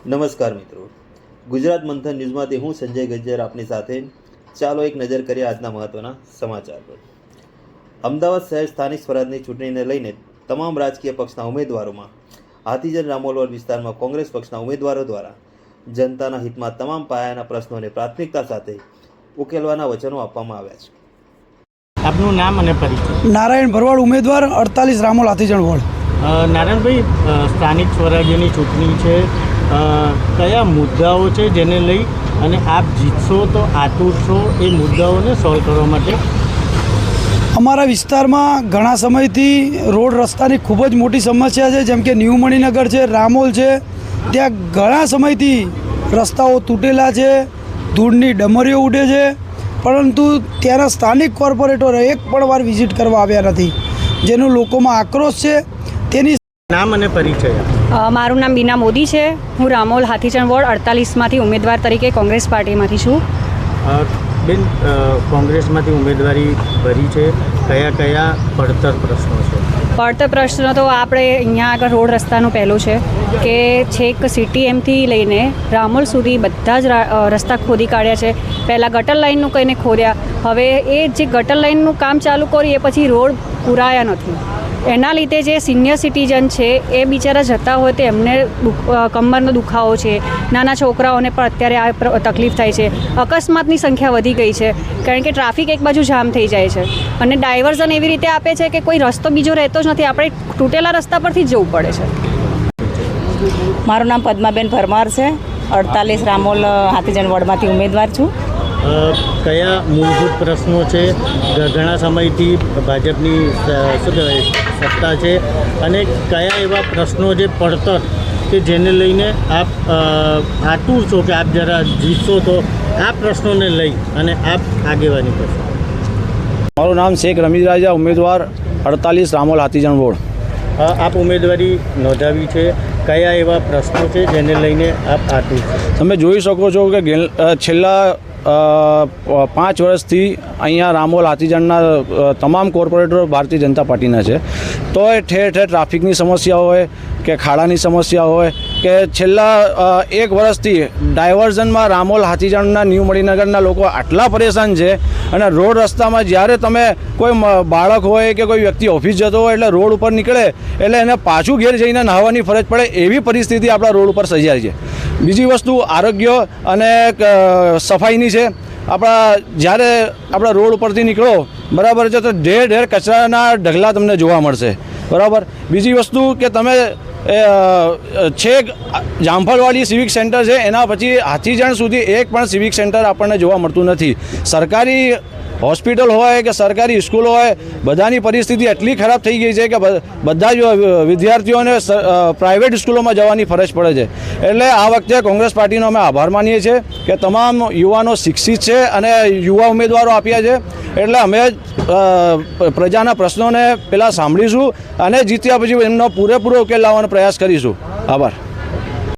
નમસ્કાર મિત્રો, ગુજરાત મંથન ન્યૂઝમાંથી હું સંજય ગજ્જર આપની સાથે. ચાલો એક નજર કરીએ આજના મહત્વના સમાચાર પર. અમદાવાદ શહેર સ્થાનિક સ્વરાજની ચૂંટણીને લઈને તમામ રાજકીય પક્ષના ઉમેદવારોમાં હાથીજન રામોલવાડ વિસ્તારમાં કોંગ્રેસ પક્ષના ઉમેદવારો દ્વારા જનતાના હિતમાં તમામ પાયાના પ્રશ્નોને પ્રાથમિકતા સાથે ઉકેલવાના વચનો આપવામાં આવ્યા છે. આપનું નામ અને પરિચય? નારાયણ ભરવાડ, ઉમેદવાર 48 રામોલ હાથીજણ વોર્ડ. નારાયણભાઈ, સ્થાનિક સ્વરાજ્યની ચૂંટણી છે, કયા મુદ્દાઓ છે જેને લઈ અને આપ જીતશો તો આતુર છો એ મુદ્દાઓને સોલ્વ કરવા માટે? અમારા વિસ્તારમાં ઘણા સમયથી રોડ રસ્તાની ખૂબ જ મોટી સમસ્યા છે. જેમ કે ન્યૂ મણિનગર છે, રામોલ છે, ત્યાં ઘણા સમયથી રસ્તાઓ તૂટેલા છે, ધૂળની ડમરીઓ ઉડે છે, પરંતુ ત્યાંના સ્થાનિક કોર્પોરેટરો એક પણ વાર વિઝિટ કરવા આવ્યા નથી, જેનો લોકોમાં આક્રોશ છે. તેની નામ અને પરિચય? મારું નામ બીના મોદી છે. હું રામોલ હાથીજણ વોર્ડ 48માંથી ઉમેદવાર તરીકે કોંગ્રેસ પાર્ટીમાંથી છું. બેન, કોંગ્રેસમાંથી ઉમેદવારી ભરી છે, કયા કયા પડતર પ્રશ્નો છે? પડતર પ્રશ્ન તો આપણે અહીંયા આગળ રોડ રસ્તાનું પહેલું છે કે છેક CTMથી લઈને રામોલ સુધી બધા જ રસ્તા ખોદી કાઢ્યા છે. પહેલાં ગટર લાઇનનું કહીને ખોદ્યા, હવે એ જે ગટર લાઇનનું કામ ચાલુ કર્યું એ પછી રોડ પૂરાયા નથી. એના લીધે જે સિનિયર સિટીઝન છે એ બિચારા જતા હોય તો એમને કમરનો દુખાવો છે, નાના છોકરાઓને પણ અત્યારે આ તકલીફ થાય છે. અકસ્માતની સંખ્યા વધી ગઈ છે કારણ કે ટ્રાફિક એક બાજુ જામ થઈ જાય છે અને ડાયવર્ઝન એવી રીતે આપે છે કે કોઈ રસ્તો બીજો રહેતો જ નથી, આપણે તૂટેલા રસ્તા પરથી જ જવું પડે છે. મારું નામ પદ્માબેન પરમાર છે, 48 રામોલ હાથીજણ વોર્ડમાંથી ઉમેદવાર છું. કયા મૂળભૂત પ્રશ્નો છે? ઘણા સમયથી ભાજપની શું કહેવાય સત્તા છે, અને કયા એવા પ્રશ્નો જે પડતર કે જેને લઈને આપ આતુર છો કે આપ જરા જીતશો તો આ પ્રશ્નોને લઈ અને આપ આગેવાની કરશો? મારું નામ શેખ રમીજ રાજા, ઉમેદવાર 48 રામોલ હાથીજણ વોર્ડ. આપ ઉમેદવારી નોંધાવી છે, કયા એવા પ્રશ્નો છે જેને લઈને આપ આતુર છો? તમે જોઈ શકો છો કે છેલ્લા 5 વર્ષથી અહીંયા રામોલ હાથીજણના તમામ કોર્પોરેટરો ભારતીય જનતા પાર્ટીના છે. તો એ ઠેર ઠેર ટ્રાફિકની સમસ્યા હોય કે ખાડાની સમસ્યા હોય કે છેલ્લા 1 વર્ષથી ડાયવર્ઝનમાં રામોલ હાથીજણના ન્યૂ મણિનગરના લોકો આટલા પરેશાન છે. અને રોડ રસ્તામાં જ્યારે તમે કોઈ બાળક હોય કે કોઈ વ્યક્તિ ઓફિસ જતો હોય એટલે રોડ ઉપર નીકળે એટલે એને પાછું ઘેર જઈને નહાવાની ફરજ પડે એવી પરિસ્થિતિ આપણા રોડ ઉપર સર્જાય છે. બીજી વસ્તુ આરોગ્ય અને સફાઈની છે. જ્યારે આપણા રોડ ઉપરથી નીકળો બરાબર છે તો ઢેર ઢેર કચરાના ઢગલા તમને જોવા મળશે બરાબર. બીજી વસ્તુ કે તમે છેક જામફળવાડી સિવિક સેન્ટર છે એના પછી હાથીજણ સુધી એક પણ સિવિક સેન્ટર આપણને જોવા મળતું નથી. સરકારી હોસ્પિટલ હોય કે સરકારી સ્કૂલ હોય, બધાની પરિસ્થિતિ એટલી ખરાબ થઈ ગઈ છે કે બધા જ વિદ્યાર્થીઓને પ્રાઇવેટ સ્કૂલોમાં જવાની ફરજ પડે છે. એટલે આ વખતે કોંગ્રેસ પાર્ટીનો અમે આભાર માનીએ છીએ કે તમામ યુવાનો શિક્ષિત છે અને યુવા ઉમેદવારો આપ્યા છે. એટલે અમે પ્રજાના પ્રશ્નોને પહેલાં સાંભળીશું અને જીત્યા પછી એમનો પૂરેપૂરો ઉકેલ લાવવાનો પ્રયાસ કરીશું. આભાર.